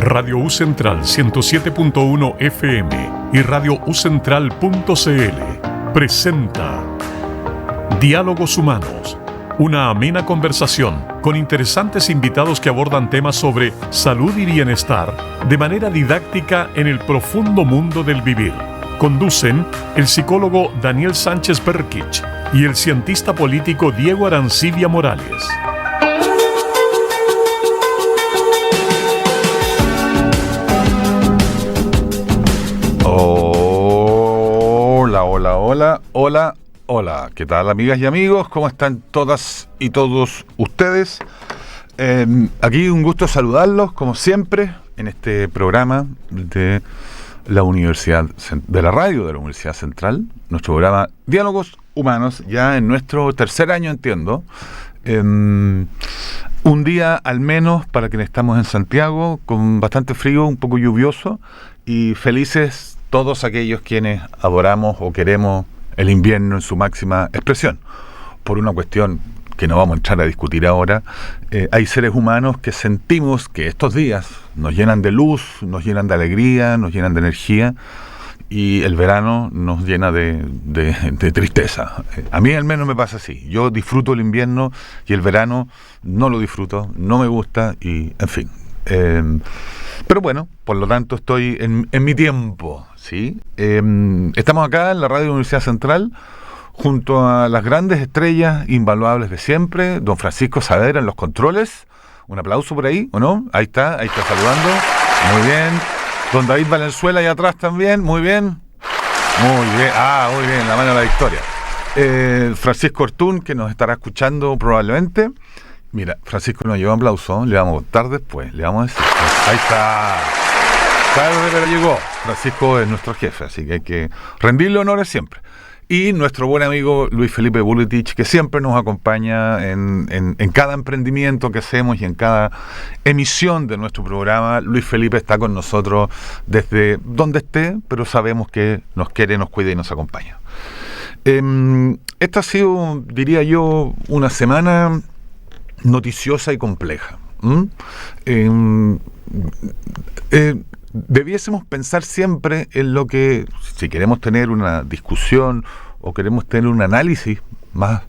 Radio U Central 107.1 FM y Radio ucentral.cl presenta Diálogos Humanos, una amena conversación con interesantes invitados que abordan temas sobre salud y bienestar de manera didáctica en el profundo mundo del vivir. Conducen el psicólogo Daniel Sánchez Berkich y el cientista político Diego Arancibia Morales. Hola, ¿qué tal, amigas y amigos? ¿Cómo están todas y todos ustedes? Aquí un gusto saludarlos, como siempre, en este programa de la Universidad, de la radio de la Universidad Central, nuestro programa Diálogos Humanos, ya en nuestro tercer año, entiendo. Un día al menos para quienes estamos en Santiago, con bastante frío, un poco lluvioso, y felices todos aquellos quienes adoramos o queremos el invierno en su máxima expresión. Por una cuestión que no vamos a entrar a discutir ahora, hay seres humanos que sentimos que estos días nos llenan de luz, nos llenan de alegría, nos llenan de energía, y el verano nos llena de tristeza. A mí al menos me pasa así. Yo disfruto el invierno y el verano no lo disfruto, no me gusta, y en fin. Pero bueno, por lo tanto estoy en mi tiempo, ¿sí? Estamos acá en la radio de la Universidad Central junto a las grandes estrellas invaluables de siempre, don Francisco Saavedra en los controles. Un aplauso por ahí, ¿o no? Ahí está saludando. Muy bien. Don David Valenzuela ahí atrás también, muy bien. Muy bien, muy bien, la mano de la victoria. Francisco Ortún, que nos estará escuchando probablemente. Mira, Francisco nos lleva un aplauso, le vamos a votar después, le vamos a decir. Ahí está. Claro, pero llegó. Francisco es nuestro jefe, así que hay que rendirle honores siempre. Y nuestro buen amigo Luis Felipe Buletich, que siempre nos acompaña en cada emprendimiento que hacemos y en cada emisión de nuestro programa. Luis Felipe está con nosotros desde donde esté, pero sabemos que nos quiere, nos cuida y nos acompaña. Esta ha sido, diría yo, una semana noticiosa y compleja. Debiésemos pensar siempre en lo que, si queremos tener una discusión o queremos tener un análisis más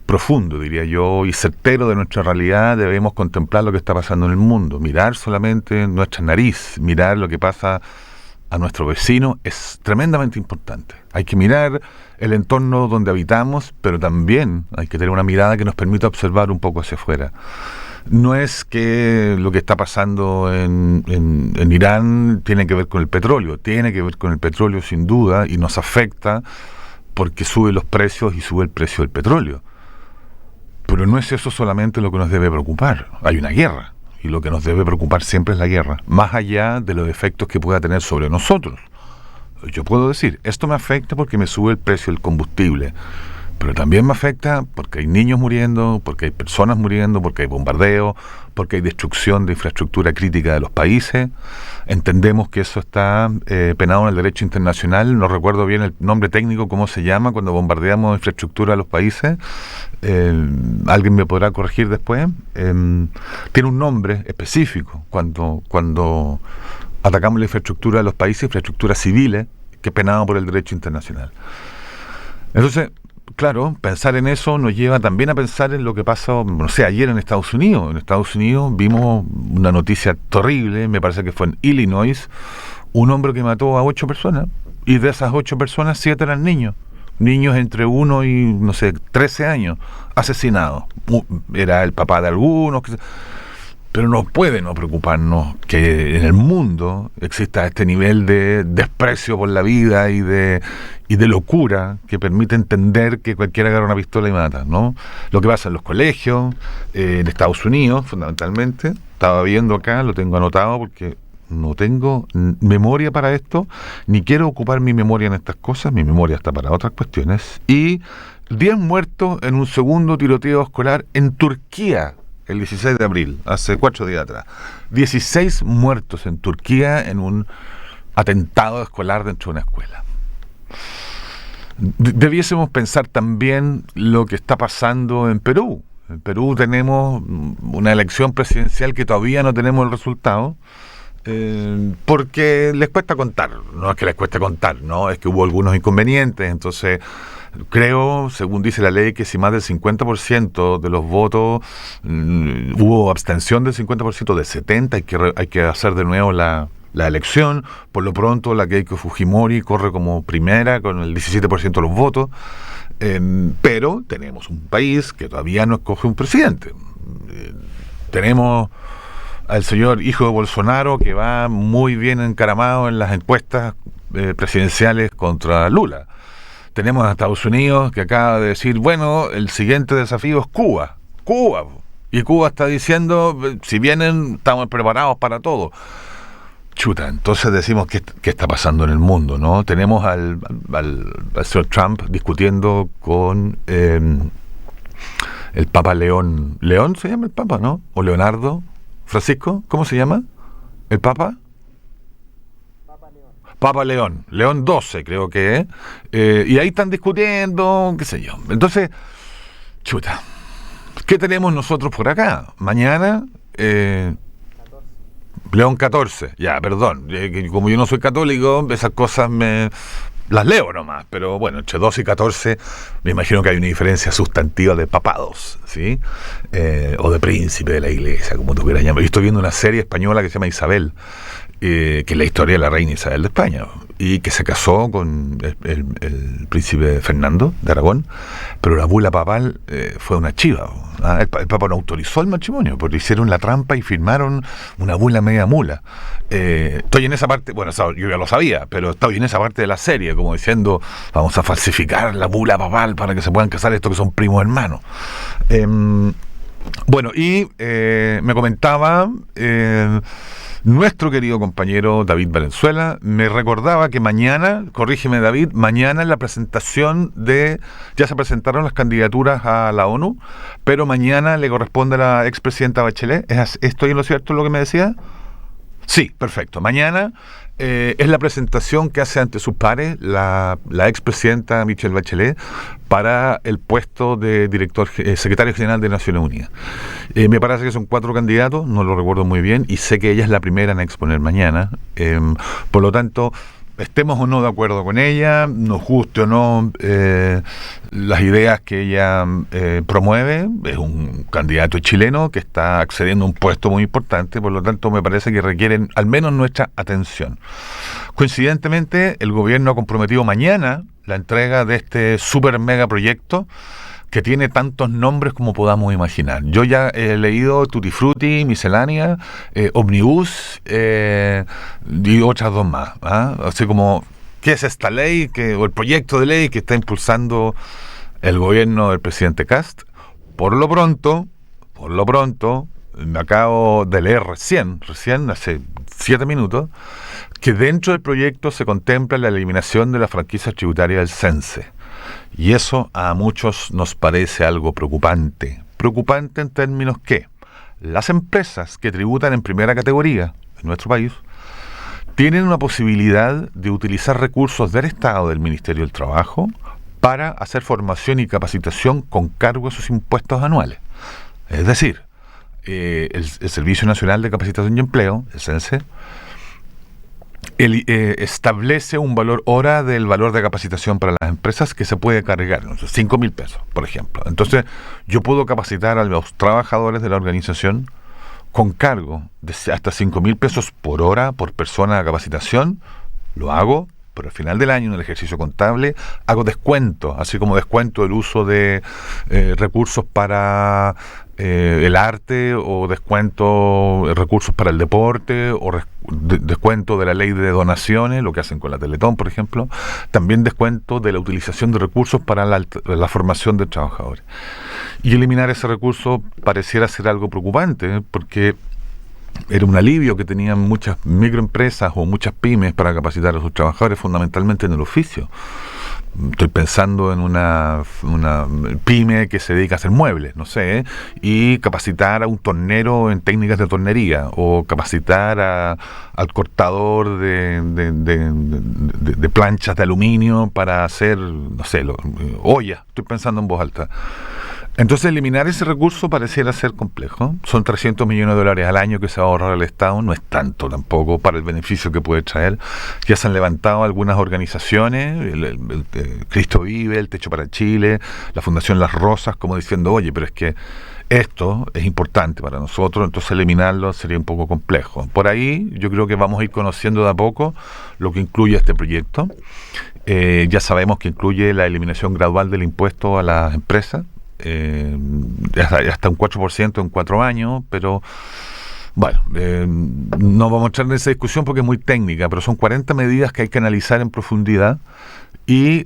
profundo, diría yo, y certero de nuestra realidad, debemos contemplar lo que está pasando en el mundo, mirar solamente nuestra nariz, mirar lo que pasa a nuestro vecino es tremendamente importante. Hay que mirar el entorno donde habitamos, pero también hay que tener una mirada que nos permita observar un poco hacia afuera. No es que lo que está pasando en Irán tiene que ver con el petróleo, tiene que ver con el petróleo sin duda, y nos afecta porque suben los precios y sube el precio del petróleo. Pero no es eso solamente lo que nos debe preocupar. Hay una guerra, y lo que nos debe preocupar siempre es la guerra, más allá de los efectos que pueda tener sobre nosotros. Yo puedo decir, esto me afecta porque me sube el precio del combustible, pero también me afecta porque hay niños muriendo, porque hay personas muriendo, porque hay bombardeo, porque hay destrucción de infraestructura crítica de los países. Entendemos que eso está penado en el derecho internacional. No recuerdo bien el nombre técnico, cómo se llama, cuando bombardeamos infraestructura de los países. Alguien me podrá corregir después. Tiene un nombre específico cuando atacamos la infraestructura de los países, infraestructuras civiles, que es penado por el derecho internacional. Entonces, claro, pensar en eso nos lleva también a pensar en lo que pasó, no sé, ayer en Estados Unidos. En Estados Unidos vimos una noticia terrible, me parece que fue en Illinois, un hombre que mató a 8 personas, y de esas 8 personas, 7 eran niños entre 1 y, no sé, 13 años, asesinados. Era el papá de algunos, pero no puede no preocuparnos que en el mundo exista este nivel de desprecio por la vida y de locura que permite entender que cualquiera agarra una pistola y mata, ¿no? Lo que pasa en los colegios, en Estados Unidos, fundamentalmente. Estaba viendo acá, lo tengo anotado porque no tengo memoria para esto, ni quiero ocupar mi memoria en estas cosas, mi memoria está para otras cuestiones. Y 10 muertos en un segundo tiroteo escolar en Turquía, el 16 de abril, hace 4 días atrás. 16 muertos en Turquía en un atentado escolar dentro de una escuela. Debiésemos pensar también lo que está pasando en Perú. En Perú tenemos una elección presidencial que todavía no tenemos el resultado. porque les cuesta contar. No es que les cueste contar, no, es que hubo algunos inconvenientes. Entonces, creo, según dice la ley, que si más del 50% de los votos, hubo abstención del 50% de 70, hay que hacer de nuevo la elección. Por lo pronto, la Keiko Fujimori corre como primera con el 17% de los votos. Pero tenemos un país que todavía no escoge un presidente. Tenemos al señor hijo de Bolsonaro, que va muy bien encaramado en las encuestas presidenciales contra Lula. Tenemos a Estados Unidos, que acaba de decir, bueno, el siguiente desafío es Cuba. Y Cuba está diciendo, si vienen, estamos preparados para todo. Chuta, entonces decimos qué está pasando en el mundo, ¿no? Tenemos al señor Trump discutiendo con el Papa León. ¿León se llama el Papa, no? ¿O Leonardo? ¿Francisco? ¿Cómo se llama? ¿El Papa? Papa León. León XII, creo que es. Y ahí están discutiendo, qué sé yo. Entonces, chuta, ¿qué tenemos nosotros por acá? Mañana... León XIV, ya, perdón, como yo no soy católico, esas cosas las leo nomás, pero bueno, entre 12 y 14 me imagino que hay una diferencia sustantiva de papados, ¿sí? O de príncipe de la iglesia, como tú quieras llamar. Yo estoy viendo una serie española que se llama Isabel, que es la historia de la reina Isabel de España, y que se casó con el príncipe Fernando de Aragón, pero la bula papal fue una chiva. El Papa no autorizó el matrimonio, porque hicieron la trampa y firmaron una bula media mula. Estoy en esa parte, bueno, yo ya lo sabía, pero estoy en esa parte de la serie, como diciendo, vamos a falsificar la bula papal para que se puedan casar estos que son primos hermanos. Bueno, y me comentaba nuestro querido compañero David Valenzuela, me recordaba que mañana, corrígeme David, mañana en la presentación ya se presentaron las candidaturas a la ONU, pero mañana le corresponde a la expresidenta Bachelet. ¿Estoy en lo cierto lo que me decía? Sí, perfecto. Mañana es la presentación que hace ante sus pares la expresidenta Michelle Bachelet para el puesto de secretario general de Naciones Unidas. Me parece que son 4 candidatos, no lo recuerdo muy bien, y sé que ella es la primera en exponer mañana. Por lo tanto, estemos o no de acuerdo con ella, nos guste o no las ideas que ella promueve, es un candidato chileno que está accediendo a un puesto muy importante, por lo tanto me parece que requieren al menos nuestra atención. Coincidentemente, el gobierno ha comprometido mañana la entrega de este super mega proyecto que tiene tantos nombres como podamos imaginar. Yo ya he leído Tutti Frutti, Miscelánea, Omnibus y otras 2 más. Así como, ¿qué es esta ley o el proyecto de ley que está impulsando el gobierno del presidente Kast? Por lo pronto, me acabo de leer recién, hace 7 minutos, que dentro del proyecto se contempla la eliminación de la franquicia tributaria del CENSE. Y eso a muchos nos parece algo preocupante. Preocupante en términos que las empresas que tributan en primera categoría en nuestro país tienen una posibilidad de utilizar recursos del Estado, del Ministerio del Trabajo, para hacer formación y capacitación con cargo a sus impuestos anuales. Es decir, el Servicio Nacional de Capacitación y Empleo, el CENSE, establece un valor hora del valor de capacitación para las empresas que se puede cargar, ¿no? 5.000 pesos, por ejemplo. Entonces, yo puedo capacitar a los trabajadores de la organización con cargo de hasta 5.000 pesos por hora, por persona de capacitación. Lo hago, pero al final del año, en el ejercicio contable, hago descuento, así como descuento del uso de recursos para el arte, o descuento recursos para el deporte, o descuento de la ley de donaciones, lo que hacen con la Teletón, por ejemplo. También descuento de la utilización de recursos para la formación de trabajadores. Y eliminar ese recurso pareciera ser algo preocupante, porque era un alivio que tenían muchas microempresas o muchas pymes para capacitar a sus trabajadores, fundamentalmente en el oficio. Estoy pensando en una pyme que se dedica a hacer muebles, no sé, y capacitar a un tornero en técnicas de tornería, o capacitar al cortador de planchas de aluminio para hacer, no sé, ollas. Estoy pensando en voz alta. Entonces, eliminar ese recurso pareciera ser complejo. Son 300 millones de dólares al año que se va a ahorrar el Estado. No es tanto tampoco para el beneficio que puede traer. Ya se han levantado algunas organizaciones, Cristo Vive, el Techo para Chile, la Fundación Las Rosas, como diciendo, oye, pero es que esto es importante para nosotros, entonces eliminarlo sería un poco complejo. Por ahí yo creo que vamos a ir conociendo de a poco lo que incluye este proyecto. Ya sabemos que incluye la eliminación gradual del impuesto a las empresas, hasta un 4% en 4 años, pero bueno, no vamos a entrar en esa discusión porque es muy técnica, pero son 40 medidas que hay que analizar en profundidad. ¿Y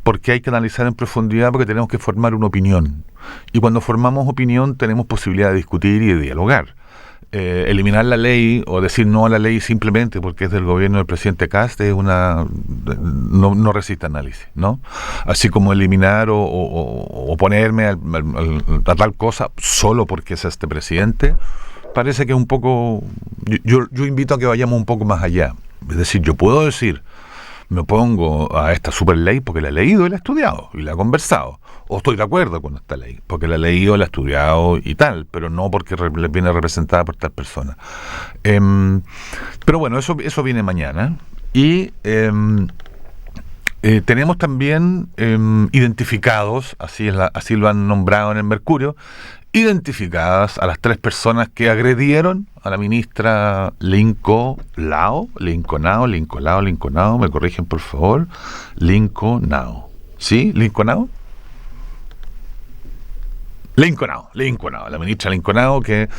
por qué hay que analizar en profundidad? Porque tenemos que formar una opinión. Y cuando formamos opinión tenemos posibilidad de discutir y de dialogar. Eliminar la ley o decir no a la ley simplemente porque es del gobierno del presidente Kast es no resiste análisis, ¿no? Así como eliminar o oponerme a tal cosa solo porque es este presidente, parece que es un poco... Yo invito a que vayamos un poco más allá. Es decir, yo puedo decir, me opongo a esta super ley porque la he leído y la he estudiado y la he conversado. O estoy de acuerdo con esta ley, porque la he leído, la he estudiado y tal, pero no porque viene representada por tal persona. Pero bueno, eso viene mañana. Y tenemos también identificados, así lo han nombrado en el Mercurio, identificadas a las 3 personas que agredieron a la ministra Linconao, me corrigen por favor, Linconao, ¿sí? Linconao, la ministra Linconao, que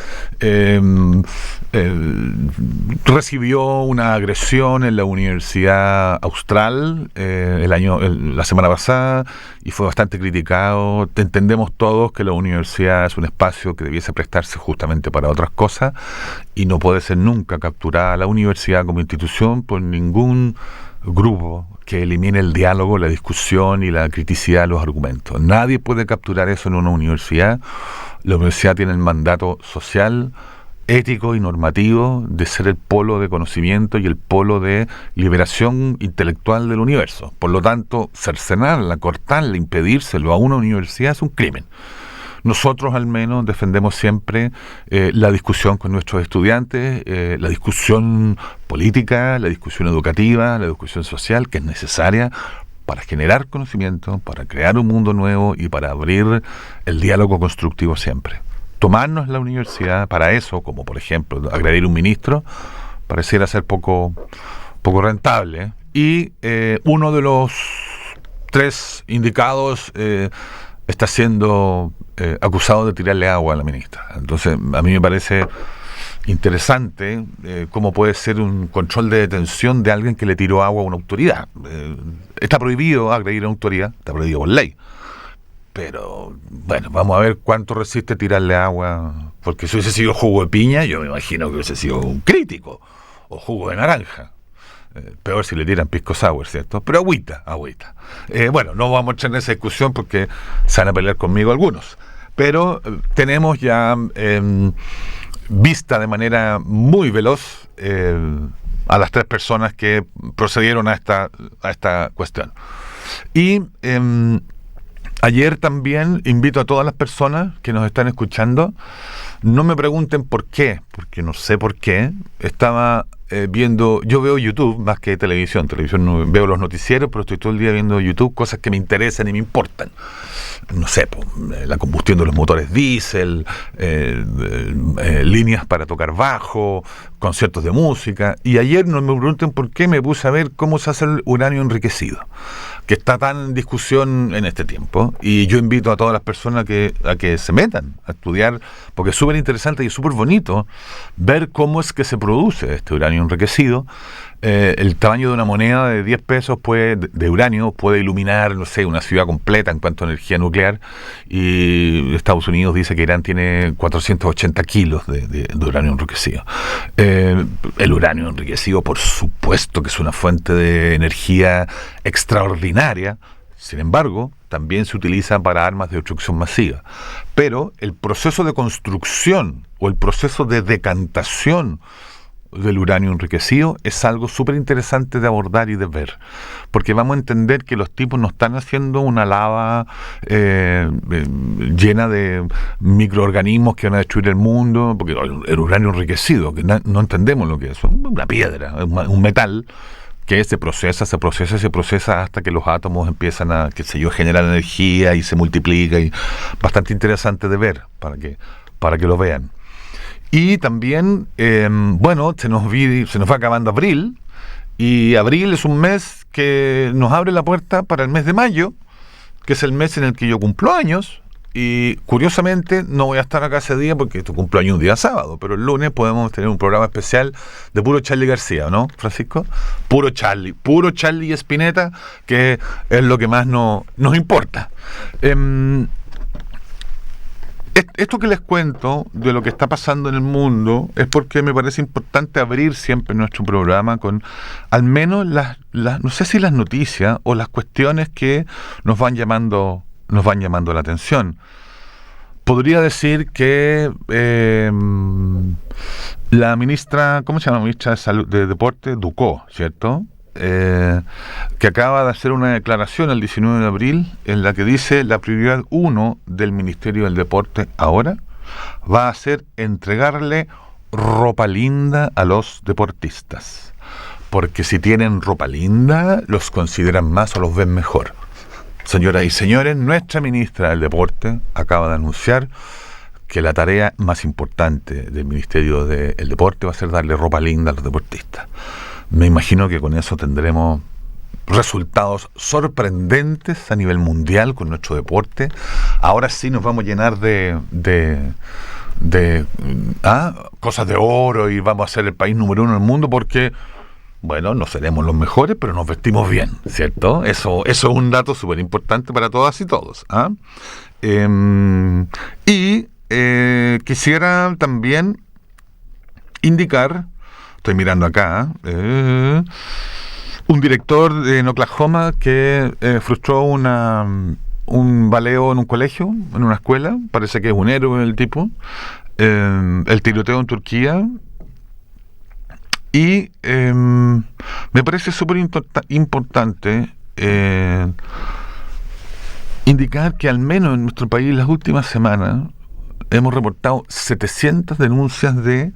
recibió una agresión en la Universidad Austral la semana pasada y fue bastante criticado. Entendemos todos que la universidad es un espacio que debiese prestarse justamente para otras cosas y no puede ser nunca capturada la universidad como institución por ningún grupo que elimine el diálogo, la discusión y la criticidad de los argumentos. Nadie puede capturar eso en una universidad. La universidad tiene el mandato social, ético y normativo de ser el polo de conocimiento y el polo de liberación intelectual del universo. Por lo tanto, cercenarla, cortarla, impedírselo a una universidad es un crimen. Nosotros al menos defendemos siempre la discusión con nuestros estudiantes, la discusión política, la discusión educativa, la discusión social, que es necesaria para generar conocimiento, para crear un mundo nuevo y para abrir el diálogo constructivo siempre. Tomarnos la universidad para eso, como por ejemplo agredir a un ministro, pareciera ser poco rentable. Y uno de los 3 indicados está siendo acusado de tirarle agua a la ministra. Entonces, a mí me parece interesante cómo puede ser un control de detención de alguien que le tiró agua a una autoridad. Está prohibido agredir a una autoridad, está prohibido por ley. Pero, bueno, vamos a ver cuánto resiste tirarle agua, porque si hubiese sido jugo de piña, yo me imagino que hubiese sido un crítico, o jugo de naranja. Peor si le tiran pisco sour, ¿cierto? Pero agüita. Bueno, no vamos a entrar en esa discusión porque se van a pelear conmigo algunos. Pero tenemos ya vista de manera muy veloz a las 3 personas que procedieron a esta cuestión. Y ayer también invito a todas las personas que nos están escuchando, no me pregunten por qué, porque no sé por qué. Estaba viendo, yo veo YouTube más que televisión no, veo los noticieros, pero estoy todo el día viendo YouTube, cosas que me interesan y me importan. No sé, la combustión de los motores diésel, líneas para tocar bajo, conciertos de música. Y ayer, no me pregunten por qué, me puse a ver cómo se hace el uranio enriquecido, que está tan en discusión en este tiempo. Y yo invito a todas las personas a que se metan a estudiar, porque es súper interesante y súper bonito ver cómo es que se produce este uranio enriquecido. El tamaño de una moneda de 10 pesos de uranio puede iluminar, no sé, una ciudad completa en cuanto a energía nuclear, y Estados Unidos dice que Irán tiene 480 kilos de uranio enriquecido. El uranio enriquecido, por supuesto que es una fuente de energía extraordinaria. Sin embargo, también se utiliza para armas de destrucción masiva. Pero el proceso de construcción o el proceso de decantación del uranio enriquecido es algo súper interesante de abordar y de ver, porque vamos a entender que los tipos no están haciendo una lava llena de microorganismos que van a destruir el mundo, porque el uranio enriquecido, que no entendemos lo que es una piedra, un metal que se procesa hasta que los átomos empiezan a, qué sé yo, generar energía y se multiplica, y bastante interesante de ver para que lo vean. Y también, bueno, se nos va acabando abril, y abril es un mes que nos abre la puerta para el mes de mayo, que es el mes en el que yo cumplo años. Y curiosamente no voy a estar acá ese día porque tu cumpleaños un día sábado, pero el lunes podemos tener un programa especial de puro Charly García, ¿no, Francisco? Puro Charly y Spinetta, que es lo que más nos importa. Esto que les cuento de lo que está pasando en el mundo es porque me parece importante abrir siempre nuestro programa con al menos no sé si las noticias o las cuestiones que nos van llamando la atención. Podría decir que la ministra, ¿cómo se llama? Ministra de Salud, de Deporte, Ducó, ¿cierto? Que acaba de hacer una declaración el 19 de abril en la que dice: la prioridad 1 del Ministerio del Deporte ahora va a ser entregarle ropa linda a los deportistas, porque si tienen ropa linda los consideran más o los ven mejor. Señoras y señores, nuestra ministra del Deporte acaba de anunciar que la tarea más importante del Ministerio del Deporte va a ser darle ropa linda a los deportistas. Me imagino que con eso tendremos resultados sorprendentes a nivel mundial con nuestro deporte. Ahora sí nos vamos a llenar de cosas de oro y vamos a ser el país número 1 del mundo porque, bueno, no seremos los mejores, pero nos vestimos bien, ¿cierto? Eso es un dato súper importante para todas y todos. Quisiera también indicar, estoy mirando acá, un director en Oklahoma que frustró un baleo en un colegio, en una escuela, parece que es un héroe el tipo, el tiroteo en Turquía. Y me parece súper importante indicar que al menos en nuestro país las últimas semanas hemos reportado 700 denuncias de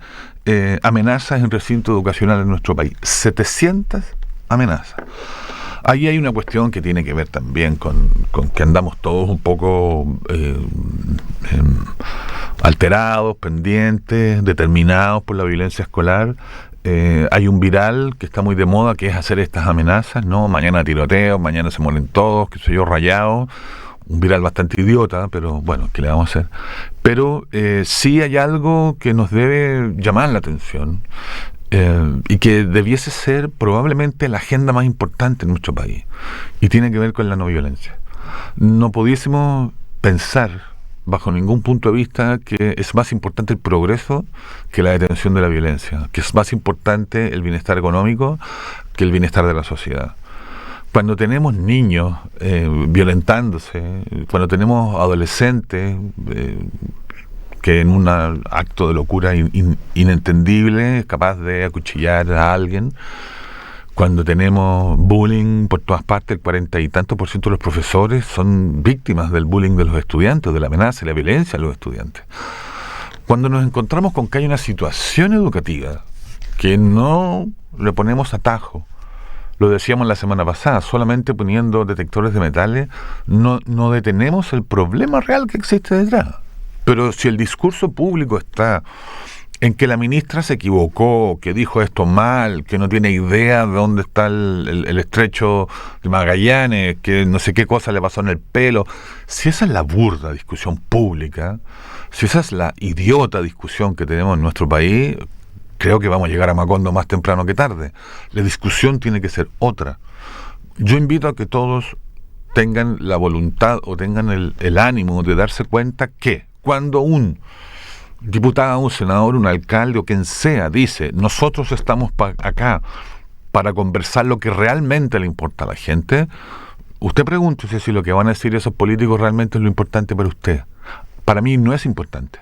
amenazas en recinto educacional en nuestro país. 700 amenazas. Ahí hay una cuestión que tiene que ver también con que andamos todos un poco alterados, pendientes, determinados por la violencia escolar. Hay un viral que está muy de moda, que es hacer estas amenazas, ¿no? Mañana tiroteo, mañana se mueren todos, qué sé yo, rayados. Un viral bastante idiota, pero bueno, ¿qué le vamos a hacer? Pero sí hay algo que nos debe llamar la atención y que debiese ser probablemente la agenda más importante en nuestro país, y tiene que ver con la no violencia. No pudiésemos pensar bajo ningún punto de vista que es más importante el progreso que la detención de la violencia, que es más importante el bienestar económico que el bienestar de la sociedad. Cuando tenemos niños violentándose, cuando tenemos adolescentes que en un acto de locura inentendible es capaz de acuchillar a alguien, cuando tenemos bullying por todas partes, el 40 y tantos % de los profesores son víctimas del bullying de los estudiantes, de la amenaza y la violencia de los estudiantes. Cuando nos encontramos con que hay una situación educativa que no le ponemos atajo, lo decíamos la semana pasada, solamente poniendo detectores de metales no detenemos el problema real que existe detrás. Pero si el discurso público está en que la ministra se equivocó, que dijo esto mal, que no tiene idea de dónde está el estrecho de Magallanes, que no sé qué cosa le pasó en el pelo, si esa es la burda discusión pública, si esa es la idiota discusión que tenemos en nuestro país, creo que vamos a llegar a Macondo más temprano que tarde. La discusión tiene que ser otra. Yo invito a que todos tengan la voluntad o tengan el ánimo de darse cuenta que cuando un diputado, un senador, un alcalde o quien sea dice: nosotros estamos acá para conversar lo que realmente le importa a la gente, usted pregúntese si lo que van a decir esos políticos realmente es lo importante para usted. Para mí no es importante.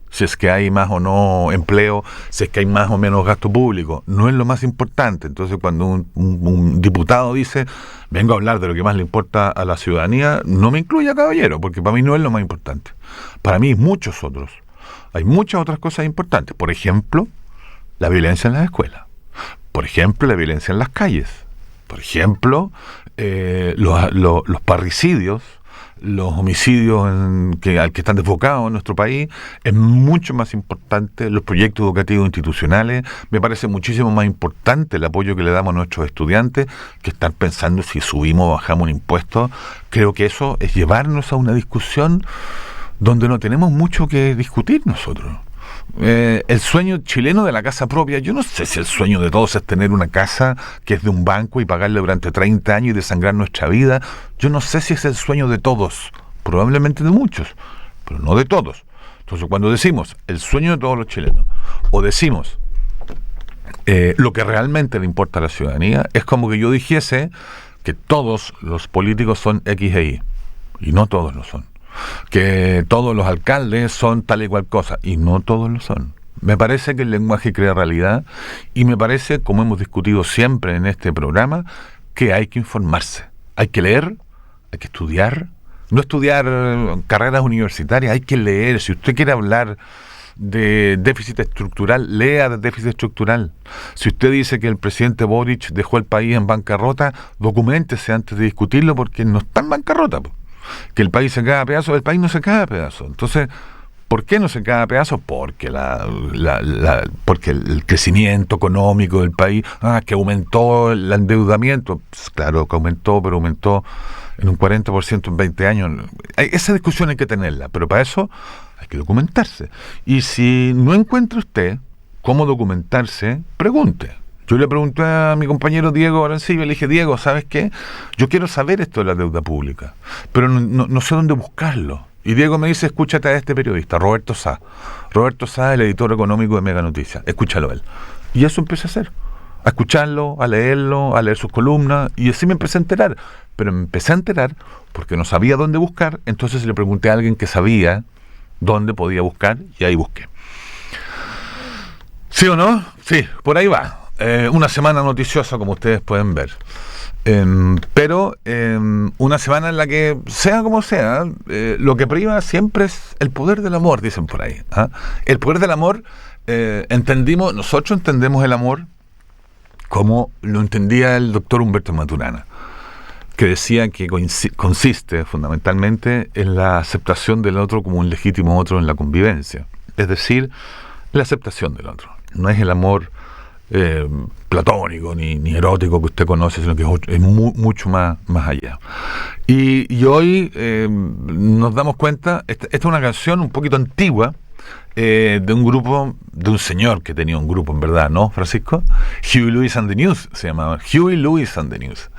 si es que hay más o no empleo, si es que hay más o menos gasto público. No es lo más importante. Entonces, cuando un diputado dice, vengo a hablar de lo que más le importa a la ciudadanía, no me incluya, caballero, porque para mí no es lo más importante. Para mí, muchos otros. Hay muchas otras cosas importantes. Por ejemplo, la violencia en las escuelas. Por ejemplo, la violencia en las calles. Por ejemplo, los parricidios, los homicidios al que están desbocados en nuestro país. Es mucho más importante los proyectos educativos institucionales. Me parece muchísimo más importante el apoyo que le damos a nuestros estudiantes que estar pensando si subimos o bajamos un impuesto. Creo que eso es llevarnos a una discusión donde no tenemos mucho que discutir nosotros. El sueño chileno de la casa propia, yo no sé si el sueño de todos es tener una casa que es de un banco y pagarle durante 30 años y desangrar nuestra vida. Yo no sé si es el sueño de todos, probablemente de muchos, pero no de todos. Entonces, cuando decimos el sueño de todos los chilenos, o decimos lo que realmente le importa a la ciudadanía, es como que yo dijese que todos los políticos son X e Y, y no todos lo son. Que todos los alcaldes son tal y cual cosa, y no todos lo son. Me parece que el lenguaje crea realidad, y me parece, como hemos discutido siempre en este programa, que hay que informarse, hay que leer, hay que estudiar, no estudiar carreras universitarias, hay que leer. Si usted quiere hablar de déficit estructural, lea de déficit estructural. Si usted dice que el presidente Boric dejó el país en bancarrota, documéntese antes de discutirlo, porque no está en bancarrota, que el país se cae a pedazos. El país no se cae a pedazos. Entonces, ¿por qué no se cae a pedazos? Porque porque el crecimiento económico del país, que aumentó el endeudamiento. Pues claro que aumentó, pero aumentó en un 40% en 20 años. Esa discusión hay que tenerla, pero para eso hay que documentarse. Y si no encuentra usted cómo documentarse, pregunte. Yo le pregunté a mi compañero Diego Arancibia, le dije, Diego, ¿sabes qué? Yo quiero saber esto de la deuda pública, pero no sé dónde buscarlo. Y Diego me dice, escúchate a este periodista, Roberto Sá. Roberto Sá, el editor económico de Mega Noticias. Escúchalo a él. Y eso empecé a hacer. A escucharlo, a leer sus columnas, y así me empecé a enterar. Pero me empecé a enterar porque no sabía dónde buscar, entonces le pregunté a alguien que sabía dónde podía buscar, y ahí busqué. ¿Sí o no? Sí, por ahí va. Una semana noticiosa, como ustedes pueden ver. Pero una semana en la que, sea como sea, lo que priva siempre es el poder del amor, dicen por ahí. El poder del amor, nosotros entendemos el amor como lo entendía el doctor Humberto Maturana, que decía que consiste fundamentalmente en la aceptación del otro como un legítimo otro en la convivencia. Es decir, la aceptación del otro. No es el amor platónico ni erótico que usted conoce, sino que es mucho más allá. Y hoy nos damos cuenta, esta es una canción un poquito antigua, de un grupo, de un señor que tenía un grupo, en verdad, ¿no, Francisco? Huey Lewis and the News se llamaba, Huey Lewis and the News.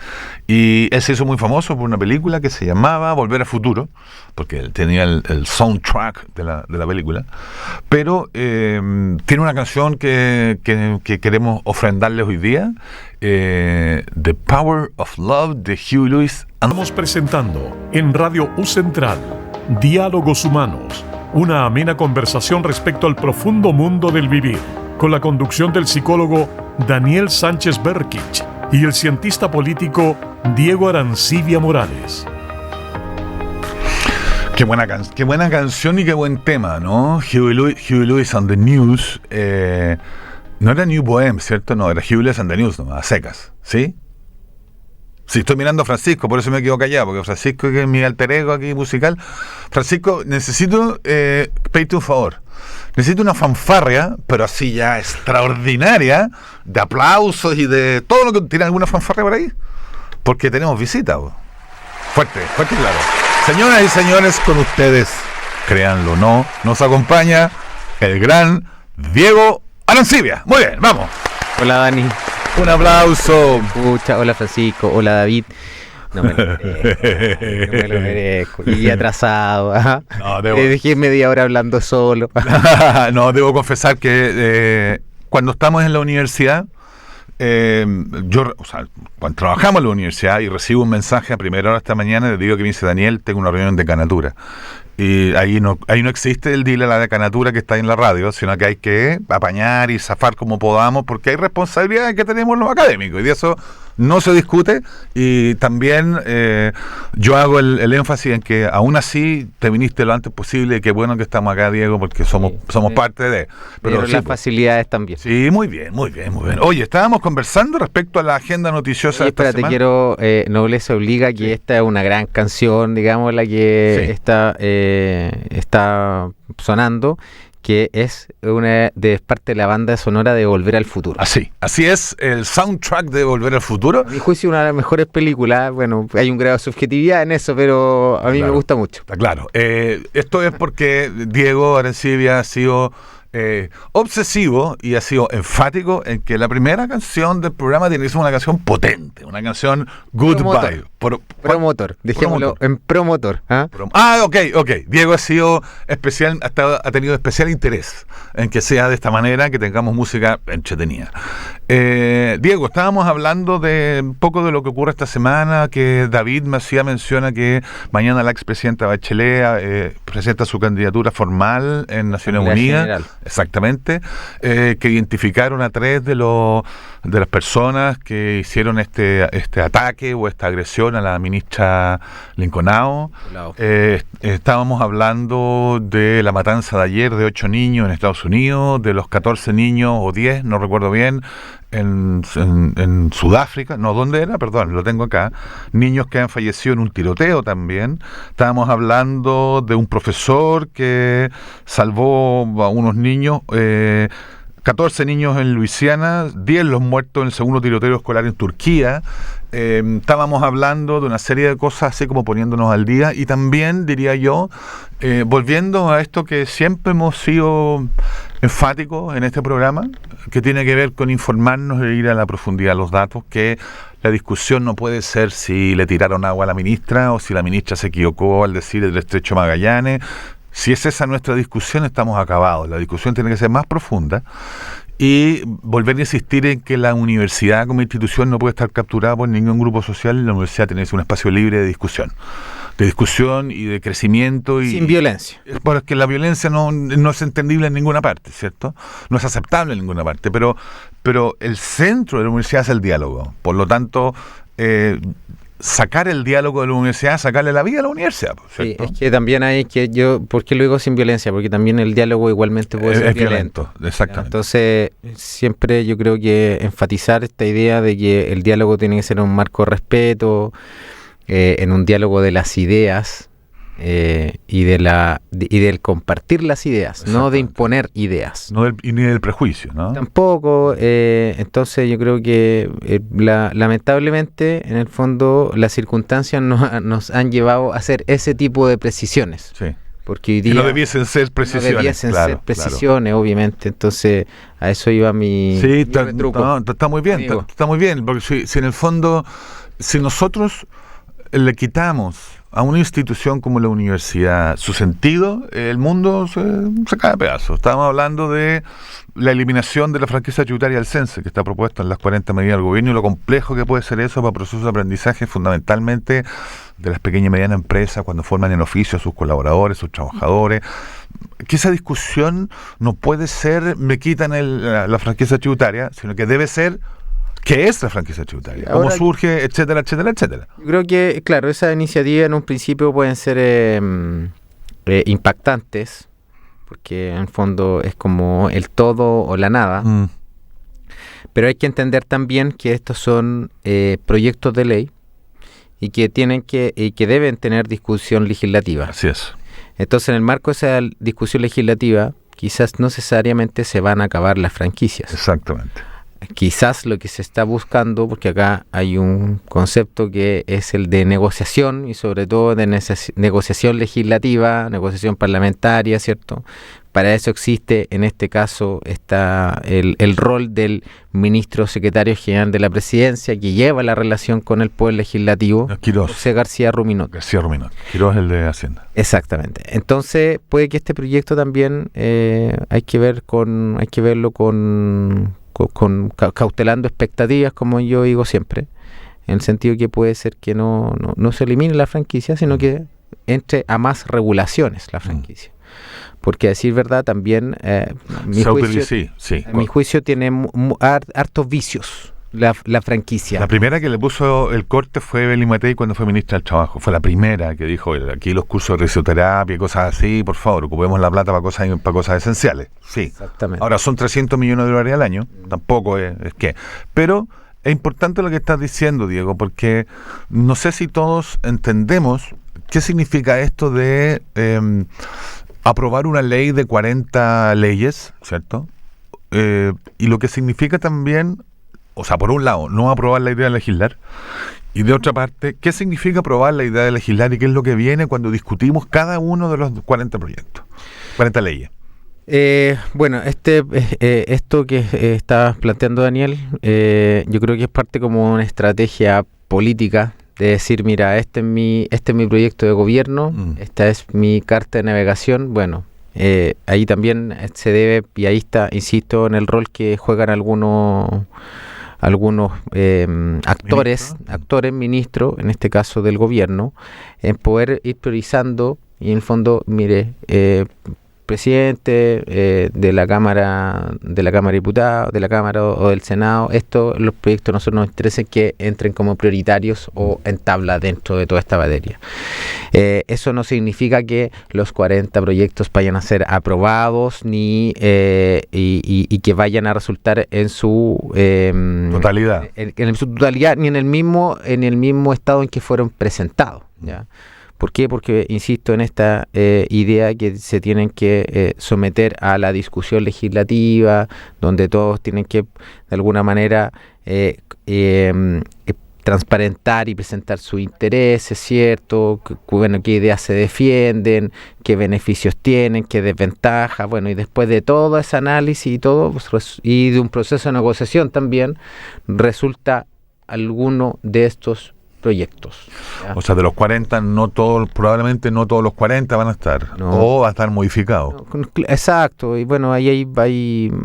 Y él se hizo muy famoso por una película que se llamaba Volver al Futuro, porque él tenía el soundtrack de la película, pero tiene una canción que queremos ofrendarles hoy día, The Power of Love, de Huey Lewis. Estamos presentando en Radio U Central Diálogos Humanos, una amena conversación respecto al profundo mundo del vivir, con la conducción del psicólogo Daniel Sánchez Berkich y el cientista político Diego Arancibia Morales. Qué buena canción y qué buen tema, ¿no? Huey Lewis and the News. No era New Bohem, ¿cierto? No, era Huey Lewis and the News, no, a secas, ¿sí? Sí, estoy mirando a Francisco, por eso me quedo callado, porque Francisco, que es mi alter ego aquí musical. Francisco, necesito pedirte un favor. Necesito una fanfarria, pero así ya extraordinaria, de aplausos y de todo lo que... ¿Tiene alguna fanfarria por ahí? Porque tenemos visita. Fuerte y claro. Señoras y señores, con ustedes, créanlo o no, nos acompaña el gran Diego Arancibia. Muy bien, vamos. Hola, Dani. Un aplauso. Hola, Francisco. Hola, David. No me lo merezco. Y atrasado. No, dejé media hora hablando solo. No, debo confesar que cuando estamos en la universidad, Cuando trabajamos en la universidad y recibo un mensaje a primera hora esta mañana, le digo que me dice: Daniel, tengo una reunión de decanatura. Y ahí no existe el dile a la decanatura que está en la radio, sino que hay que apañar y zafar como podamos, porque hay responsabilidades que tenemos los académicos, y de eso no se discute. Y también yo hago el énfasis en que aún así te viniste lo antes posible, y qué bueno que estamos acá, Diego, porque somos parte de... Pero sí, las facilidades también. Sí, muy bien. Oye, estábamos conversando respecto a la agenda noticiosa de esta semana. Nobleza Obliga, que esta es una gran canción, digamos, la que está sonando, que es parte de la banda sonora de Volver al Futuro. Así es, el soundtrack de Volver al Futuro. A mi juicio, una de las mejores películas. Bueno, hay un grado de subjetividad en eso, pero a mí me gusta mucho. Está claro. Esto es porque Diego Arencibia ha sido obsesivo y ha sido enfático en que la primera canción del programa tiene que ser una canción potente, una canción Goodbye. Promotor, dejémoslo en promotor. Ok. Diego ha sido especial, ha tenido especial interés en que sea de esta manera, que tengamos música entretenida. Diego, estábamos hablando de un poco de lo que ocurre esta semana, que David Macía menciona que mañana la expresidenta Bachelet presenta su candidatura formal en Naciones Unidas. General. Exactamente, que identificaron a 3 de las personas que hicieron este ataque o esta agresión a la ministra Linconao. Estábamos hablando de la matanza de ayer de 8 niños en Estados Unidos, de los 14 niños o 10, no recuerdo bien, en Sudáfrica, no, ¿dónde era? Perdón, lo tengo acá. Niños que han fallecido en un tiroteo también. Estábamos hablando de un profesor que salvó a unos niños, 14 niños en Luisiana, 10 los muertos en el segundo tiroteo escolar en Turquía. Estábamos hablando de una serie de cosas así como poniéndonos al día, y también, diría yo, volviendo a esto que siempre hemos sido enfáticos en este programa, que tiene que ver con informarnos e ir a la profundidad de los datos, que la discusión no puede ser si le tiraron agua a la ministra o si la ministra se equivocó al decir el Estrecho Magallanes. Si es esa nuestra discusión, estamos acabados. La discusión tiene que ser más profunda y volver a insistir en que la universidad como institución no puede estar capturada por ningún grupo social. La universidad tiene que ser un espacio libre de discusión y de crecimiento. Sin violencia. Porque la violencia no es entendible en ninguna parte, ¿cierto? No es aceptable en ninguna parte, pero el centro de la universidad es el diálogo. Por lo tanto, sacar el diálogo de la universidad, sacarle la vida a la universidad, ¿cierto? Sí, es que también hay ¿por qué lo digo sin violencia? Porque también el diálogo igualmente puede ser violento. Exactamente. Entonces, siempre yo creo que enfatizar esta idea de que el diálogo tiene que ser un marco de respeto, en un diálogo de las ideas, y del compartir las ideas, no de imponer ideas. Ni del prejuicio, ¿no? Tampoco. Entonces yo creo que lamentablemente, en el fondo, las circunstancias nos han llevado a hacer ese tipo de precisiones. Sí. Porque hoy día no debiesen ser precisiones. Claro. Obviamente. Entonces, a eso iba mi truco. No, está muy bien, porque si en el fondo, si nosotros le quitamos a una institución como la universidad su sentido, el mundo se cae a pedazos. Estábamos hablando de la eliminación de la franquicia tributaria del CENSE, que está propuesta en las 40 medidas del gobierno, y lo complejo que puede ser eso para procesos de aprendizaje, fundamentalmente de las pequeñas y medianas empresas, cuando forman en oficio a sus colaboradores, sus trabajadores. Que esa discusión no puede ser, me quitan la franquicia tributaria, sino que debe ser, ¿qué es la franquicia tributaria? ¿Cómo surge? Etcétera. Yo creo que, claro, esas iniciativas en un principio pueden ser impactantes, porque en el fondo es como el todo o la nada. Pero hay que entender también que estos son proyectos de ley y que deben tener discusión legislativa. Así es. Entonces, en el marco de esa discusión legislativa, quizás no necesariamente se van a acabar las franquicias. Exactamente. Quizás lo que se está buscando, porque acá hay un concepto que es el de negociación, y sobre todo de negociación legislativa, negociación parlamentaria, ¿cierto? Para eso existe, en este caso, está el rol del ministro secretario general de la presidencia, que lleva la relación con el poder legislativo, Quirós. José García Ruminot. Quirós, el de Hacienda. Exactamente. Entonces, puede que este proyecto también hay que verlo con cautelando expectativas, como yo digo siempre, en el sentido que puede ser que no se elimine la franquicia, sino que entre a más regulaciones la franquicia. Porque a decir verdad también mi juicio tiene hartos vicios la franquicia. La primera que le puso el corte fue Evelyn Matei cuando fue ministra del Trabajo. Fue la primera que dijo, aquí los cursos de risoterapia y cosas así, por favor, ocupemos la plata para cosas esenciales. Sí. Exactamente. Ahora son 300 millones de dólares al año, tampoco es que... Pero es importante lo que estás diciendo, Diego, porque no sé si todos entendemos qué significa esto de aprobar una ley de 40 leyes, ¿cierto? Y lo que significa también... O sea, por un lado, no aprobar la idea de legislar. Y de otra parte, ¿qué significa aprobar la idea de legislar y qué es lo que viene cuando discutimos cada uno de los 40 proyectos, 40 leyes? Bueno, esto que está planteando Daniel, yo creo que es parte como una estrategia política de decir, mira, este es mi proyecto de gobierno, esta es mi carta de navegación. Bueno, ahí también se debe, y ahí está, insisto, en el rol que juegan algunos actores, ministros, en este caso del gobierno, en poder ir priorizando y en el fondo, mire, presidente de la Cámara de Diputados, de la Cámara o del Senado, los proyectos a nosotros nos interesan que entren como prioritarios o en tabla dentro de toda esta materia. Eso no significa que los 40 proyectos vayan a ser aprobados ni y que vayan a resultar en su totalidad, en su totalidad, ni en el mismo estado en que fueron presentados, ¿ya? ¿Por qué? Porque insisto en esta idea que se tienen que someter a la discusión legislativa, donde todos tienen que, de alguna manera, transparentar y presentar sus intereses, ¿cierto? Qué ideas se defienden, qué beneficios tienen, qué desventajas, bueno, y después de todo ese análisis y todo, pues, y de un proceso de negociación también, resulta alguno de estos proyectos, ¿ya? O sea, de los 40, probablemente no todos los 40 van a estar, o va a estar modificado. Exacto, y bueno, ahí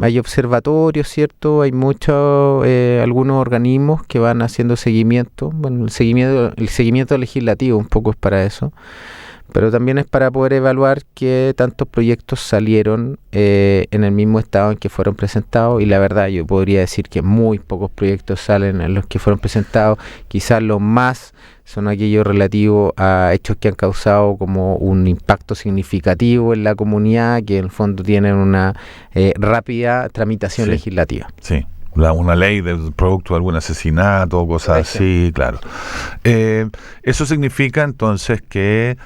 hay observatorios, ¿cierto? Hay algunos organismos que van haciendo seguimiento. Bueno, el seguimiento legislativo un poco es para eso, pero también es para poder evaluar qué tantos proyectos salieron en el mismo estado en que fueron presentados, y la verdad yo podría decir que muy pocos proyectos salen en los que fueron presentados. Quizás los más son aquellos relativos a hechos que han causado como un impacto significativo en la comunidad, que en el fondo tienen una rápida tramitación legislativa. Sí. Una ley del producto de algún asesinato, cosas así, claro. Eso significa entonces que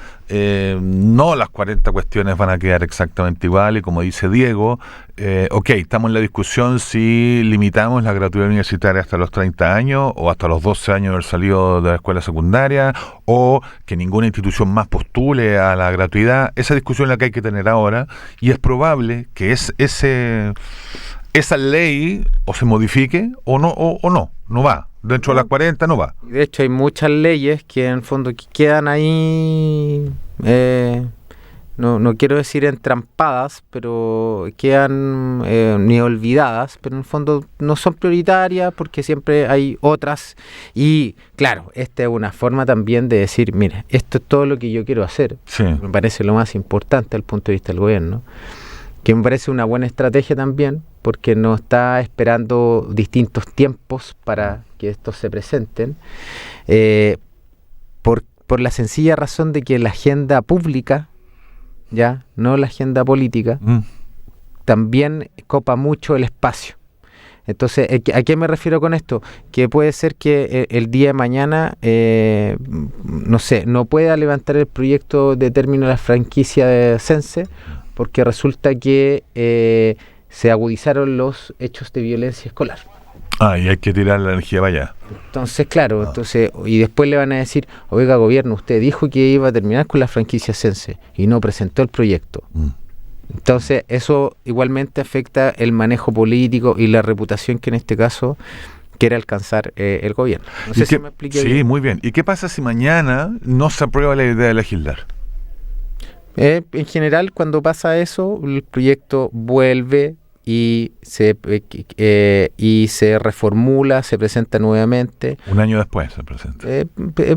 no las 40 cuestiones van a quedar exactamente igual, y como dice Diego, estamos en la discusión si limitamos la gratuidad universitaria hasta los 30 años o hasta los 12 años de haber salido de la escuela secundaria, o que ninguna institución más postule a la gratuidad. Esa discusión es la que hay que tener ahora, y es probable que esa ley o se modifique o no va. Dentro de las 40 no va. De hecho, hay muchas leyes que en el fondo quedan ahí, no quiero decir entrampadas, pero quedan ni olvidadas, pero en el fondo no son prioritarias porque siempre hay otras. Y claro, esta es una forma también de decir, mire, esto es todo lo que yo quiero hacer. Sí. Me parece lo más importante desde el punto de vista del gobierno, que me parece una buena estrategia también, porque no está esperando distintos tiempos para que estos se presenten, por la sencilla razón de que la agenda pública, ya no la agenda política, también copa mucho el espacio. Entonces, ¿a qué me refiero con esto? Que puede ser que el día de mañana, no pueda levantar el proyecto de término de la franquicia de Sense, porque resulta que se agudizaron los hechos de violencia escolar. Y hay que tirar la energía para allá. Entonces, claro, y después le van a decir, oiga, gobierno, usted dijo que iba a terminar con la franquicia Sense y no presentó el proyecto. Entonces, eso igualmente afecta el manejo político y la reputación que en este caso quiere alcanzar el gobierno. No sé si me expliqué bien. Sí, muy bien. ¿Y qué pasa si mañana no se aprueba la idea de legislar? En general, cuando pasa eso, el proyecto vuelve y se reformula, se presenta nuevamente. Un año después se presenta. Es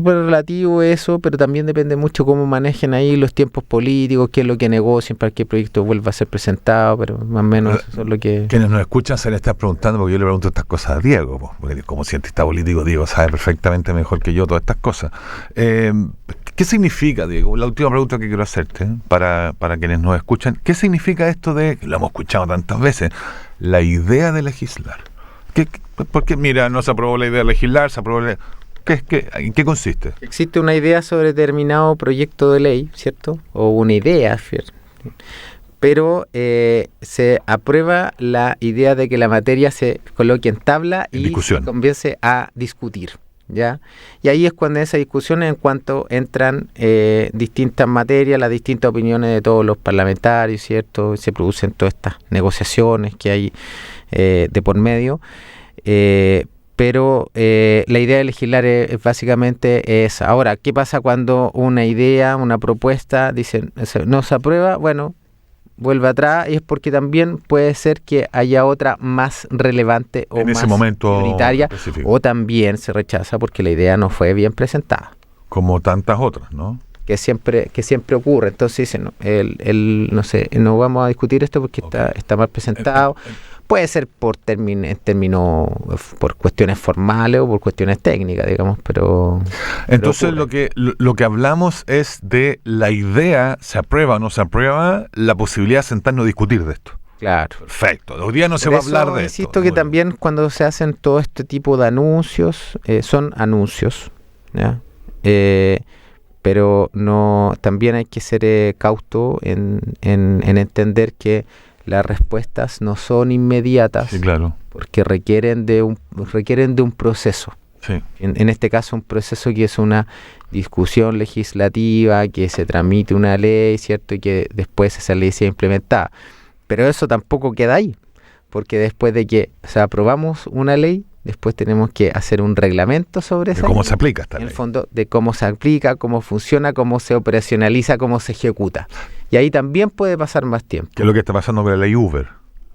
relativo eso, pero también depende mucho cómo manejen ahí los tiempos políticos, qué es lo que negocien para que el proyecto vuelva a ser presentado, pero más o menos eso es lo que... Quienes nos escuchan se le están preguntando, porque yo le pregunto estas cosas a Diego, porque como cientista político, Diego sabe perfectamente mejor que yo todas estas cosas. ¿Qué significa, Diego? La última pregunta que quiero hacerte, para quienes nos escuchan, ¿qué significa esto de, lo hemos escuchado tantas veces, la idea de legislar? Porque, mira, no se aprobó la idea de legislar, se aprobó la... ¿En qué consiste? Existe una idea sobre determinado proyecto de ley, ¿cierto? O una idea, ¿cierto? Pero se aprueba la idea de que la materia se coloque en tabla y se comience a discutir, ¿ya? Y ahí es cuando esa discusión, en cuanto entran distintas materias, las distintas opiniones de todos los parlamentarios, ¿cierto? Se producen todas estas negociaciones que hay de por medio. Pero la idea de legislar es básicamente esa. Ahora, ¿qué pasa cuando una idea, una propuesta, dicen no se aprueba? Bueno, vuelve atrás, y es porque también puede ser que haya otra más relevante o en más ese momento prioritaria, específico. O también se rechaza porque la idea no fue bien presentada. Como tantas otras, ¿no? Que siempre ocurre. Entonces dicen, no sé, no vamos a discutir esto porque está mal presentado. Puede ser por cuestiones formales o por cuestiones técnicas, digamos, pero... Entonces lo que hablamos es de la idea, se aprueba o no se aprueba, la posibilidad de sentarnos a discutir de esto. Claro. Perfecto. Hoy día no se va a hablar de esto. Insisto que también cuando se hacen todo este tipo de anuncios, son anuncios, ¿ya? Pero no, también hay que ser cauto en entender que las respuestas no son inmediatas, sí, claro, porque requieren de un proceso. Sí. En este caso, un proceso que es una discusión legislativa, que se tramite una ley, ¿cierto? Y que después esa ley sea implementada. Pero eso tampoco queda ahí, porque después de que aprobamos una ley, después tenemos que hacer un reglamento sobre esa ley. ¿Cómo se aplica esta ley? En el fondo, de cómo se aplica, cómo funciona, cómo se operacionaliza, cómo se ejecuta. Y ahí también puede pasar más tiempo. ¿Qué es lo que está pasando con la ley Uber?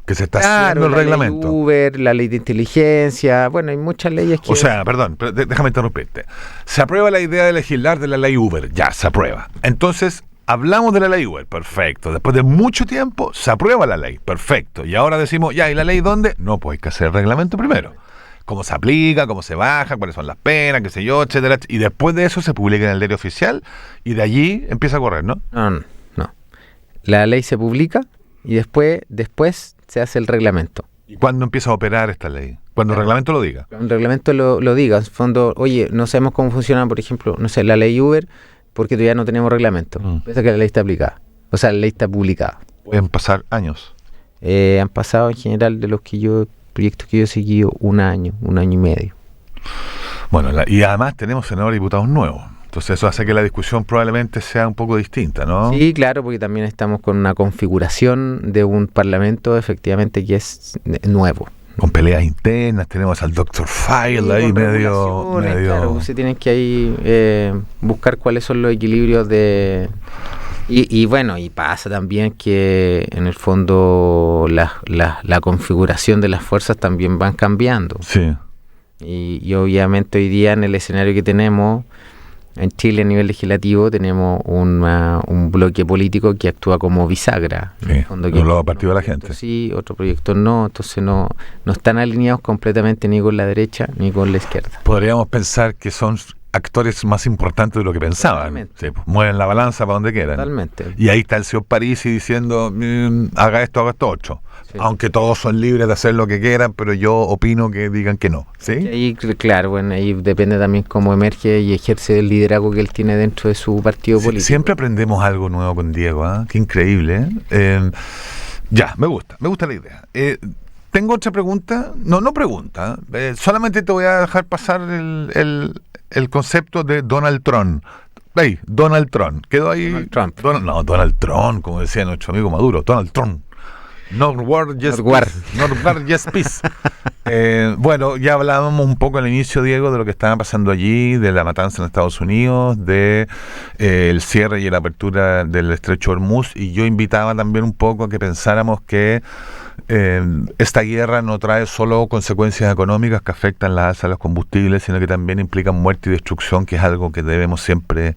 Que se está haciendo el reglamento. La ley Uber, la ley de inteligencia, bueno, hay muchas leyes que... O sea, perdón, déjame interrumpirte. Se aprueba la idea de legislar de la ley Uber, ya, se aprueba. Entonces, hablamos de la ley Uber, perfecto. Después de mucho tiempo, se aprueba la ley, perfecto. Y ahora decimos, ya, ¿y la ley dónde? No, pues hay que hacer el reglamento primero. Cómo se aplica, cómo se baja, cuáles son las penas, qué sé yo, etcétera. Y después de eso se publica en el diario oficial y de allí empieza a correr, ¿no? No. La ley se publica y después se hace el reglamento. ¿Y cuándo empieza a operar esta ley? Cuando el reglamento lo diga. Cuando el reglamento lo diga. En fondo, oye, no sabemos cómo funciona, por ejemplo, no sé, la ley Uber, porque todavía no tenemos reglamento. Piensa que la ley está aplicada. O sea, la ley está publicada. Pueden pasar años. Han pasado en general de los proyectos que yo he seguido un año y medio. Bueno, y además tenemos senadores y diputados nuevos. Entonces eso hace que la discusión probablemente sea un poco distinta, ¿no? Sí, claro, porque también estamos con una configuración de un parlamento efectivamente que es nuevo. Con peleas internas, tenemos al Dr. File ahí medio... Claro, se tienen que ahí buscar cuáles son los equilibrios de... Y bueno, y pasa también que en el fondo la configuración de las fuerzas también van cambiando. Sí. Y obviamente hoy día en el escenario que tenemos en Chile a nivel legislativo tenemos un bloque político que actúa como bisagra. Sí, en el fondo, que lo partido de la gente. Sí, otro proyecto no, entonces no están alineados completamente ni con la derecha ni con la izquierda. Podríamos pensar que son actores más importantes de lo que pensaban. Sí, pues, mueven la balanza para donde quieran. Totalmente. Y ahí está el señor Parisi diciendo, haga esto otro. Sí. Aunque todos son libres de hacer lo que quieran, pero yo opino que digan que no. ¿Sí? Y ahí, claro, bueno, ahí depende también cómo emerge y ejerce el liderazgo que él tiene dentro de su partido político. Siempre aprendemos algo nuevo con Diego, ¿eh? Qué increíble. Ya, me gusta la idea. Tengo otra pregunta, no pregunta, solamente te voy a dejar pasar el concepto de Donald Trump. Hey, Donald Trump, quedó ahí. Donald Trump. Donald Trump, como decía nuestro amigo Maduro, Donald Trump. Not war, yes peace. Bueno, ya hablábamos un poco al inicio, Diego, de lo que estaba pasando allí, de la matanza en Estados Unidos, de el cierre y la apertura del estrecho Hormuz, y yo invitaba también un poco a que pensáramos que esta guerra no trae solo consecuencias económicas que afectan la alza de los combustibles, sino que también implican muerte y destrucción, que es algo que debemos siempre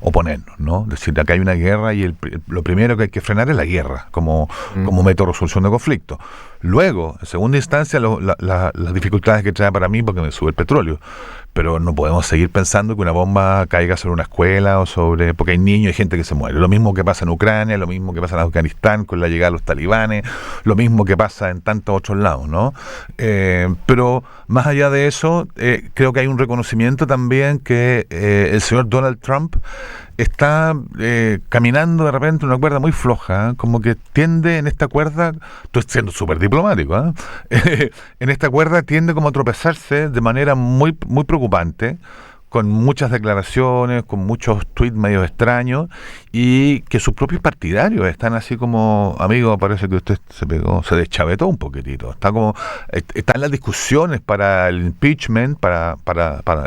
oponernos, ¿no? Es decir, acá hay una guerra y lo primero que hay que frenar es la guerra como método de resolución de conflictos. Luego, en segunda instancia, las dificultades que trae para mí, porque me sube el petróleo. Pero no podemos seguir pensando que una bomba caiga sobre una escuela porque hay niños y gente que se muere. Lo mismo que pasa en Ucrania, lo mismo que pasa en Afganistán con la llegada de los talibanes, lo mismo que pasa en tantos otros lados, ¿no? Pero más allá de eso, creo que hay un reconocimiento también que el señor Donald Trump está caminando de repente una cuerda muy floja, como que tiende en esta cuerda, estoy siendo súper diplomático, en esta cuerda tiende como a tropezarse de manera muy, muy preocupante, con muchas declaraciones, con muchos tweets medio extraños, y que sus propios partidarios están así como, amigo, parece que usted se deschavetó un poquitito, están las discusiones para el impeachment, para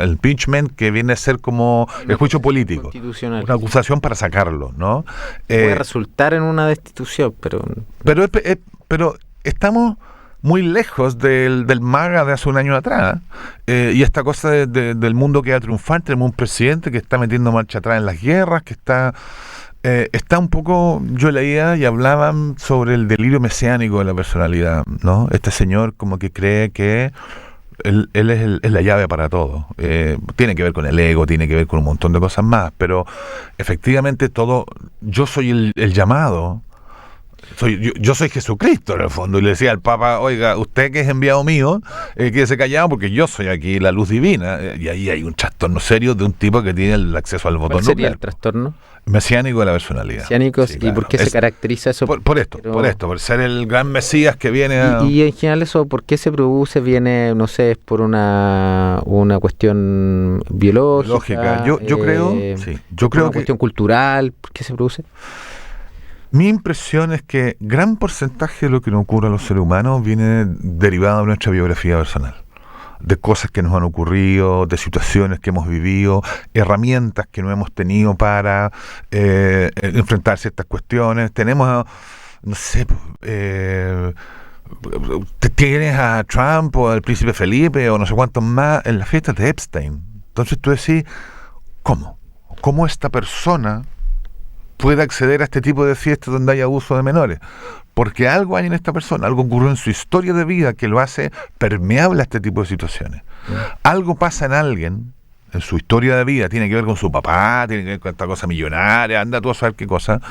el impeachment, que viene a ser como el juicio político, una acusación para sacarlo, ¿no? Puede resultar en una destitución, pero estamos muy lejos del MAGA de hace un año atrás, y esta cosa del mundo que va a triunfar. Tenemos un presidente que está metiendo marcha atrás en las guerras, que está un poco, yo leía y hablaban sobre el delirio mesiánico de la personalidad, ¿no? Este señor como que cree que él es la llave para todo. Tiene que ver con el ego, tiene que ver con un montón de cosas más, pero efectivamente yo soy el llamado. Yo soy Jesucristo en el fondo, y le decía al Papa, oiga, usted que es enviado mío, quédese callado porque yo soy aquí la luz divina, y ahí hay un trastorno serio de un tipo que tiene el acceso al botón nuclear. ¿Cuál sería nuclear. El trastorno Mesiánico de la personalidad. Mesiánico, sí, claro. ¿Y por qué se caracteriza eso? Por ser el gran Mesías que viene y en general eso, ¿por qué se produce? Viene, no sé, es por una cuestión biológica. Yo creo una cuestión cultural, ¿por qué se produce? Mi impresión es que gran porcentaje de lo que nos ocurre a los seres humanos viene derivado de nuestra biografía personal, de cosas que nos han ocurrido, de situaciones que hemos vivido, herramientas que no hemos tenido para enfrentar ciertas cuestiones. Tenemos, no sé, tienes a Trump o al príncipe Felipe o no sé cuántos más en las fiestas de Epstein. Entonces tú decís, ¿cómo esta persona puede acceder a este tipo de fiestas donde hay abuso de menores? Porque algo hay en esta persona, algo ocurrió en su historia de vida que lo hace permeable a este tipo de situaciones. Algo pasa en alguien, en su historia de vida, tiene que ver con su papá, tiene que ver con esta cosa millonaria, anda tú a saber qué cosa,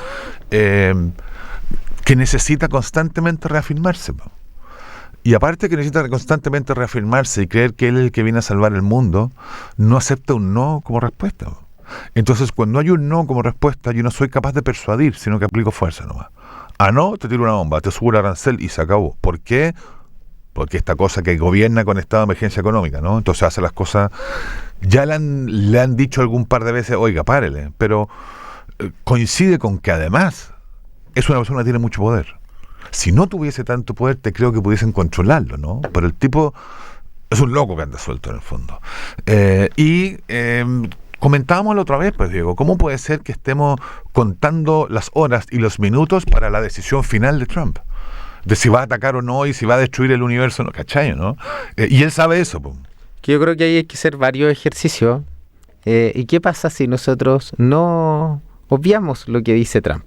que necesita constantemente reafirmarse. Y aparte que necesita constantemente reafirmarse y creer que él es el que viene a salvar el mundo, no acepta un no como respuesta. Entonces, cuando hay un no como respuesta, yo no soy capaz de persuadir, sino que aplico fuerza nomás. No, te tiro una bomba, te subo el arancel y se acabó. ¿Por qué? Porque esta cosa que gobierna con estado de emergencia económica, ¿no? Entonces hace las cosas, ya le han dicho algún par de veces, oiga, párele, pero coincide con que además es una persona que tiene mucho poder. Si no tuviese tanto poder, te creo que pudiesen controlarlo, ¿no? Pero el tipo es un loco que anda suelto en el fondo. Comentábamos la otra vez, pues Diego, ¿cómo puede ser que estemos contando las horas y los minutos para la decisión final de Trump? De si va a atacar o no y si va a destruir el universo, ¿no? ¿Cachai, no? Y él sabe eso, pues. Que yo creo que ahí hay que hacer varios ejercicios. ¿Y qué pasa si nosotros no obviamos lo que dice Trump?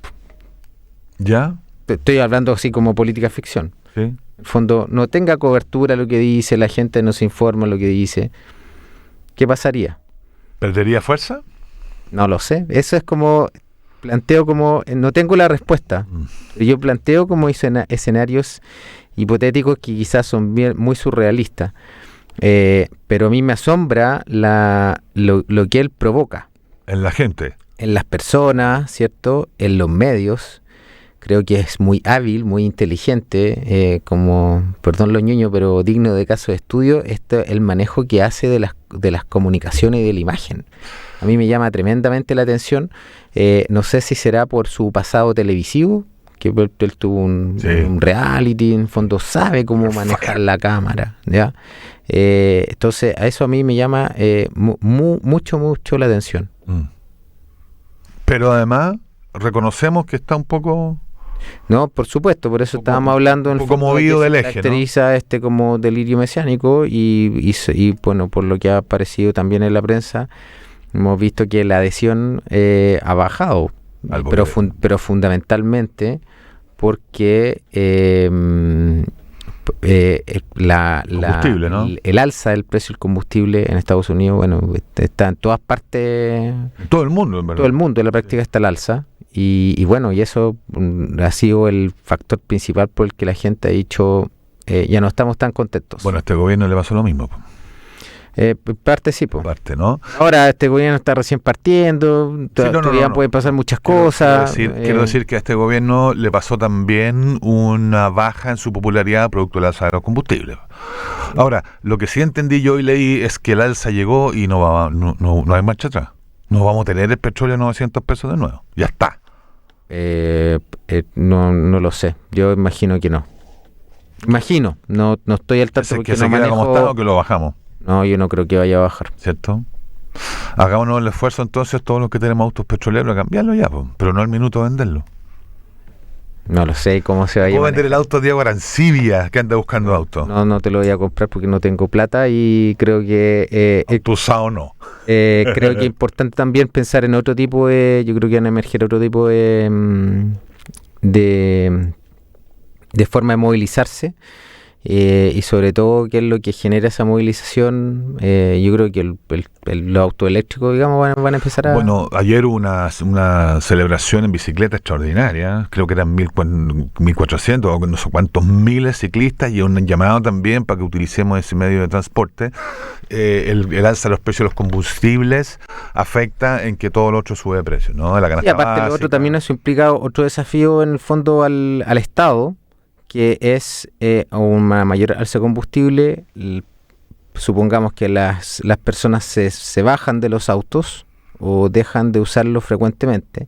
¿Ya? Estoy hablando así como política ficción. Sí. En el fondo, no tenga cobertura lo que dice, la gente no se informa lo que dice. ¿Qué pasaría? ¿Perdería fuerza? No lo sé. Eso es como, planteo como, no tengo la respuesta, pero yo planteo como escenarios hipotéticos que quizás son muy surrealistas. Pero a mí me asombra lo que él provoca. En la gente. En las personas, ¿cierto? En los medios. Creo que es muy hábil, muy inteligente, como, perdón lo ñoño, pero digno de caso de estudio, el manejo que hace de las comunicaciones y de la imagen. A mí me llama tremendamente la atención. No sé si será por su pasado televisivo, que él tuvo un reality, en fondo sabe cómo manejar la cámara, ¿ya? Entonces, a eso a mí me llama mucho la atención. Pero además, reconocemos que está un poco No, por supuesto, por eso estábamos hablando en un poco movido del eje, ¿no? Caracteriza como delirio mesiánico y bueno, por lo que ha aparecido también en la prensa, hemos visto que la adhesión ha bajado, pero fundamentalmente porque combustible, ¿no? el alza del precio del combustible en Estados Unidos, bueno, está en todas partes, todo el mundo, en verdad. todo el mundo en la práctica está al alza. Y bueno, y eso ha sido el factor principal por el que la gente ha dicho ya no estamos tan contentos. Bueno, a este gobierno le pasó lo mismo. Parte sí, po. Parte, ¿no? Ahora este gobierno está recién partiendo, todavía pueden pasar muchas cosas. Quiero decir que a este gobierno le pasó también una baja en su popularidad producto del alza de los combustibles. Ahora, lo que sí entendí yo y leí es que el alza llegó y no hay marcha atrás. No vamos a tener el petróleo a 900 pesos de nuevo. Ya está. No lo sé. Yo imagino que no. No estoy al tanto porque que se no queda manejo. como está o que lo bajamos. No, yo no creo que vaya a bajar. ¿Cierto? Hagámonos el esfuerzo entonces todos los que tenemos autos petroleros a cambiarlo ya, pero no al minuto venderlo. No lo sé cómo se va a ¿Puedo vender el auto a Diego Arancibia que anda buscando auto? No te lo voy a comprar porque no tengo plata y creo que auto usado no. Creo que es importante también pensar en otro tipo yo creo que van a emerger otro tipo de forma de movilizarse y sobre todo qué es lo que genera esa movilización. Yo creo que los autos eléctricos, digamos, van a empezar a... Bueno, ayer hubo una celebración en bicicleta extraordinaria, creo que eran 1.400 o no sé cuántos miles ciclistas, y un llamado también para que utilicemos ese medio de transporte. El alza de los precios de los combustibles afecta en que todo lo otro sube de precio, ¿no? La canasta y aparte lo otro también eso implica otro desafío en el fondo al Estado, que es una mayor alza de combustible. Supongamos que las personas se bajan de los autos o dejan de usarlos frecuentemente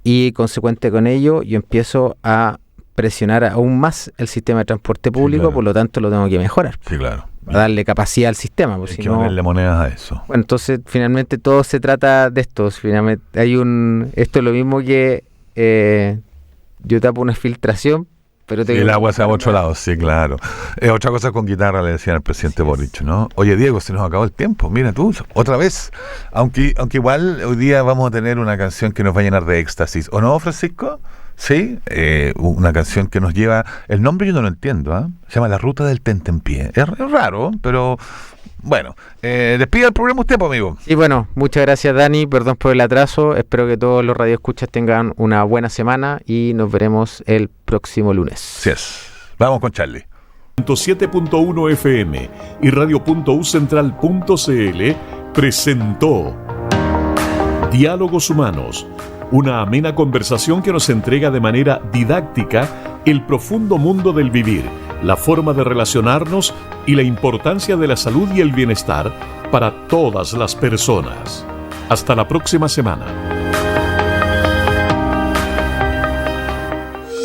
y consecuente con ello yo empiezo a presionar aún más el sistema de transporte público, sí, claro. Por lo tanto lo tengo que mejorar. Sí, claro. Para darle capacidad al sistema. Hay que ponerle monedas a eso. Bueno, entonces finalmente todo se trata de esto. Finalmente esto es lo mismo que yo tapo una filtración, pero el agua se va a otro lado, sí, claro. Otra cosa con guitarra, le decían al presidente Boric, ¿no? Oye, Diego, se nos acabó el tiempo, mira tú, otra vez. Aunque igual hoy día vamos a tener una canción que nos va a llenar de éxtasis, ¿o no, Francisco? Sí, una canción que nos lleva... El nombre yo no lo entiendo, ¿eh? Se llama La Ruta del Tentempié. Es raro, pero... Bueno, despida el programa usted, pues, amigo. Y bueno, muchas gracias, Dani, perdón por el atraso, espero que todos los radioescuchas tengan una buena semana y nos veremos el próximo lunes. Sí es. Vamos con Charlie. 107.1 FM y radio.ucentral.cl presentó Diálogos Humanos, una amena conversación que nos entrega de manera didáctica el profundo mundo del vivir, la forma de relacionarnos y la importancia de la salud y el bienestar para todas las personas. Hasta la próxima semana.